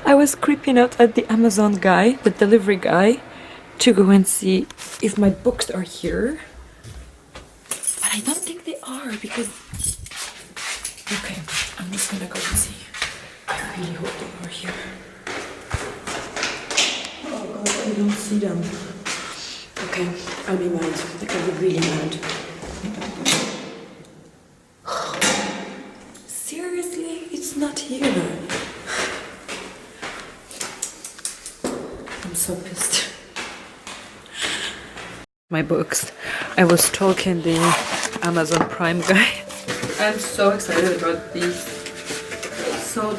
I was creeping out at the Amazon guy, the delivery guy, to go and see if my books are here. But I don't think they are because... Okay, I'm just gonna go and see. I really hope they are here. Oh god, I don't see them. Okay, I'll be mad. Like, I'll be really mad. Seriously? It's not here. I'm so pissed. My books. I was stalking the Amazon Prime guy. I'm so excited about these. So,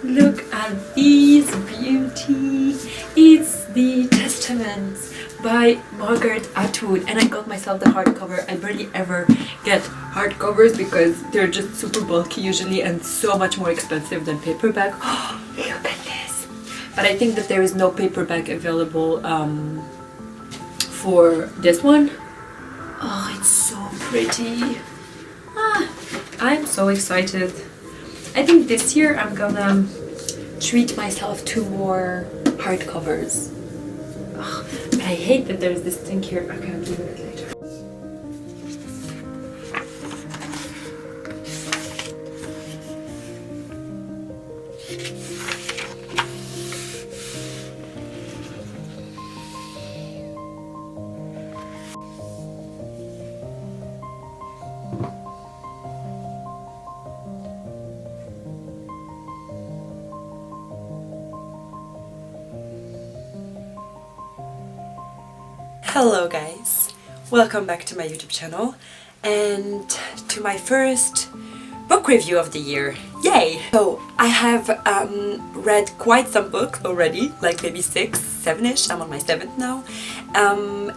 look at these beauty. It's the Testaments by Margaret Atwood, and I got myself the hardcover. I barely ever get hardcovers because they're just super bulky usually and so much more expensive than paperback. Look at this. But I think that there is no paperback available for this one. Oh, it's so pretty. I'm so excited. I think this year I'm gonna treat myself to more hardcovers. But I hate that there's this thing here. Okay, I'll do it later. Hello guys, welcome back to my YouTube channel and to my first book review of the year. Yay! So I have read quite some books already, like maybe 6, 7ish. I'm on my 7th now,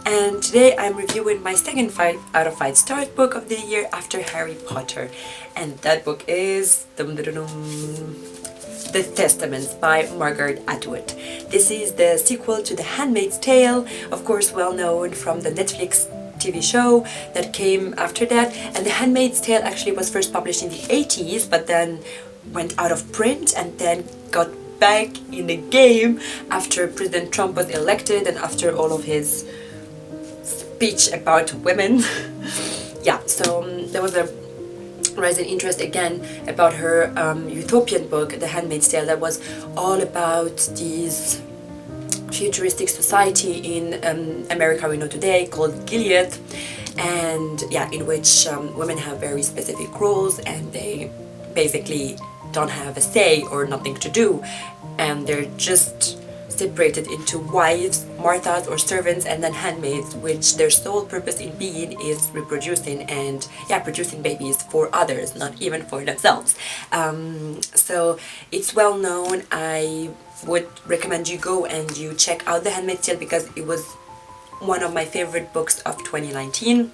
and today I'm reviewing my second 5 out of 5 star book of the year after Harry Potter, and that book is The Testaments by Margaret Atwood. This is the sequel to The Handmaid's Tale, of course well known from the Netflix TV show that came after that. And The Handmaid's Tale actually was first published in the 80s, but then went out of print and then got back in the game after President Trump was elected and after all of his speech about women. Yeah, so there was a rise in interest again about her utopian book, The Handmaid's Tale, that was all about this futuristic society in America we know today called Gilead, and yeah, in which women have very specific roles and they basically don't have a say or nothing to do, and they're just separated into wives, Marthas or servants, and then handmaids, which their sole purpose in being is reproducing and producing babies for others, not even for themselves. So it's well known. I would recommend you go and you check out The Handmaid's Tale because it was one of my favorite books of 2019.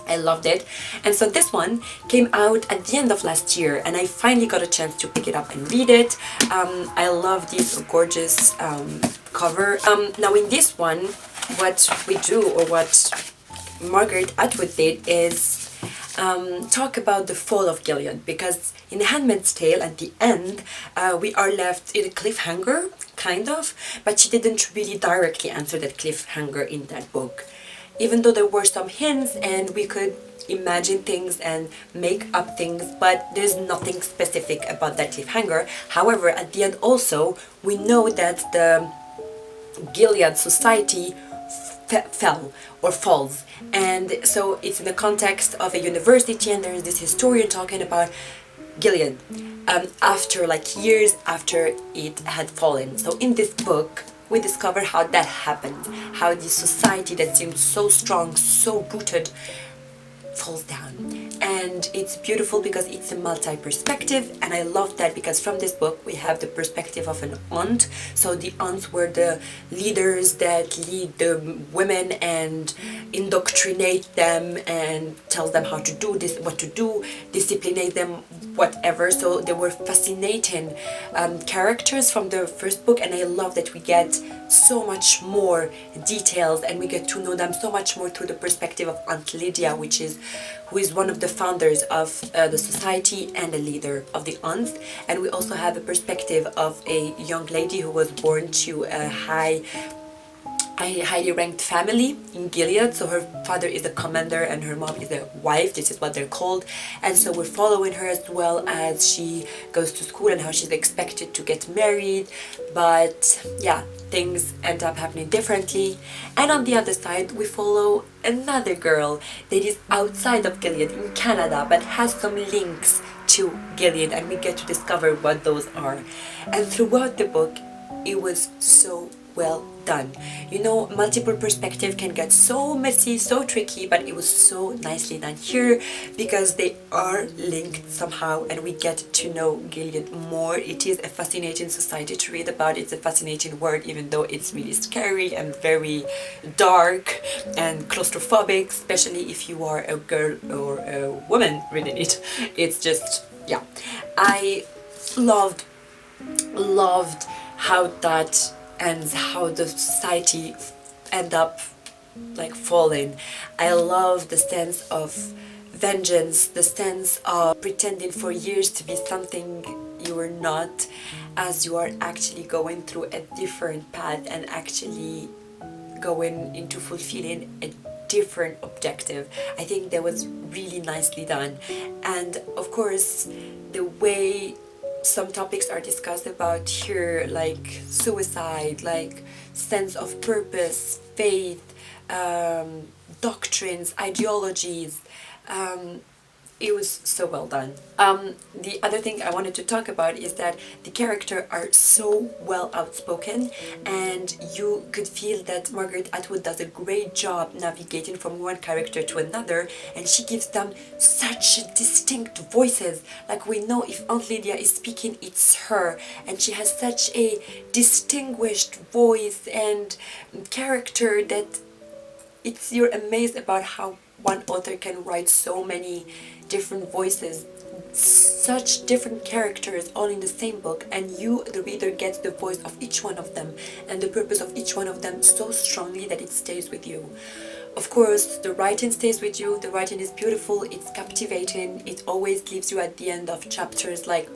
I loved it. And so this one came out at the end of last year and I finally got a chance to pick it up and read it. I love this gorgeous cover. Now in this one, what we do, or what Margaret Atwood did, is talk about the fall of Gilead, because in The Handmaid's Tale at the end we are left in a cliffhanger, kind of, but she didn't really directly answer that cliffhanger in that book. Even though there were some hints and we could imagine things and make up things, but there's nothing specific about that cliffhanger. However, at the end also, we know that the Gilead society fell or falls, and so it's in the context of a university and there is this historian talking about Gilead after, like, years after it had fallen. So in this book we discover how that happened, how the society that seemed so strong, so rooted, falls down. And it's beautiful because it's a multi-perspective, and I love that because from this book we have the perspective of an aunt. So the aunts were the leaders that lead the women and indoctrinate them and tell them how to do this, what to do, disciplinate them, whatever. So they were fascinating characters from the first book, and I love that we get so much more details, and we get to know them so much more through the perspective of Aunt Lydia, who is one of the founders of the society and a leader of the aunts. And we also have a perspective of a young lady who was born to a highly ranked family in Gilead. So her father is a commander and her mom is a wife. This is what they're called. And so we're following her as well as she goes to school and how she's expected to get married. But yeah, things end up happening differently. And on the other side, we follow another girl that is outside of Gilead in Canada but has some links to Gilead, and we get to discover what those are. And throughout the book, it was so well done. You know, multiple perspective can get so messy, so tricky, but it was so nicely done here because they are linked somehow and we get to know Gilead more. It is a fascinating society to read about. It's a fascinating world, even though it's really scary and very dark and claustrophobic, especially if you are a girl or a woman reading it. It's just, yeah. I loved how that ends, how the society end up like falling. I love the sense of vengeance, the sense of pretending for years to be something you are not, as you are actually going through a different path and actually going into fulfilling a different objective. I think that was really nicely done. And of course, the way some topics are discussed about here, like suicide, like sense of purpose, faith, doctrines, ideologies. It was so well done. The other thing I wanted to talk about is that the characters are so well outspoken, and you could feel that Margaret Atwood does a great job navigating from one character to another, and she gives them such distinct voices. Like, we know if Aunt Lydia is speaking, it's her, and she has such a distinguished voice and character that you're amazed about how one author can write so many different voices, such different characters all in the same book, and you, the reader, gets the voice of each one of them and the purpose of each one of them so strongly that it stays with you. Of course, the writing stays with you. The writing is beautiful, it's captivating, it always leaves you at the end of chapters like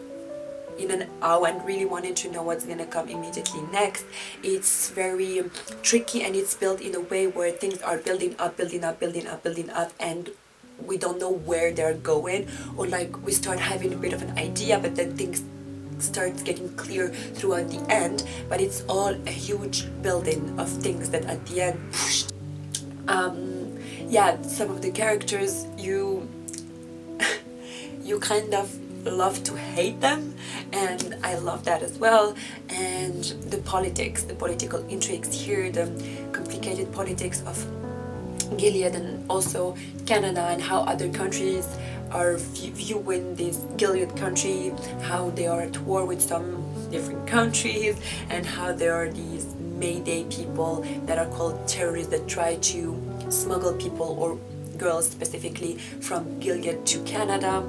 in an hour and really wanting to know what's gonna come immediately next. It's very tricky, and it's built in a way where things are building up, and we don't know where they're going, or like we start having a bit of an idea, but then things starts getting clear throughout the end. But it's all a huge building of things that at the end, yeah, some of the characters you kind of love to hate them, and I love that as well. And the political intrigues here, the complicated politics of Gilead and also Canada, and how other countries are viewing this Gilead country, how they are at war with some different countries, and how there are these Mayday people that are called terrorists that try to smuggle people, or girls specifically, from Gilead to Canada.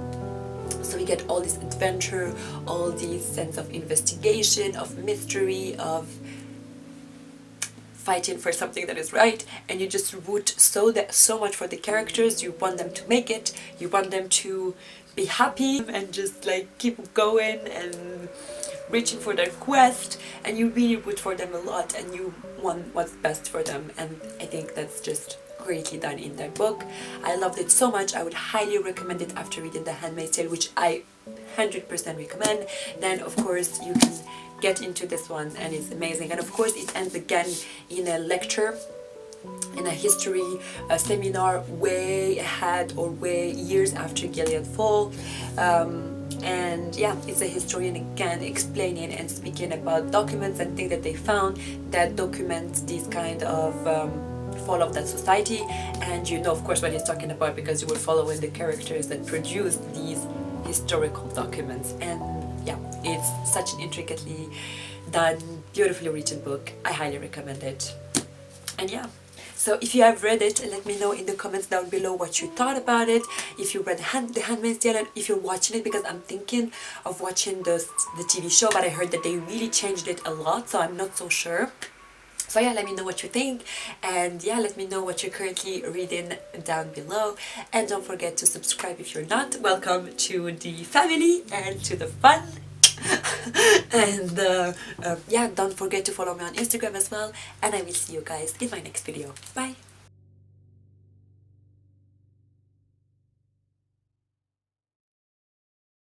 So we get all this adventure, all this sense of investigation, of mystery, of fighting for something that is right, and you just root so much for the characters. You want them to make it, you want them to be happy and just like keep going and reaching for their quest, and you really root for them a lot and you want what's best for them. And I think that's just greatly done in that book. I loved it so much. I would highly recommend it after reading The Handmaid's Tale, which I 100% recommend. Then of course you can get into this one, and it's amazing. And of course it ends again in a lecture, in a history seminar, way ahead or way years after Gilead fall. And yeah, it's a historian again explaining and speaking about documents and things that they found that document this kind of fall of that society. And you know of course what he's talking about, because you were following the characters that produced these historical documents. And yeah, it's such an intricately done, beautifully written book. I highly recommend it. And yeah, so if you have read it, let me know in the comments down below what you thought about it. If you read The Handmaid's Tale, and if you're watching it, because I'm thinking of watching the TV show, but I heard that they really changed it a lot, so I'm not so sure. So yeah, let me know what you think, and yeah, let me know what you're currently reading down below, and don't forget to subscribe if you're not. Welcome to the family and to the fun. And yeah, don't forget to follow me on Instagram as well, and I will see you guys in my next video. Bye!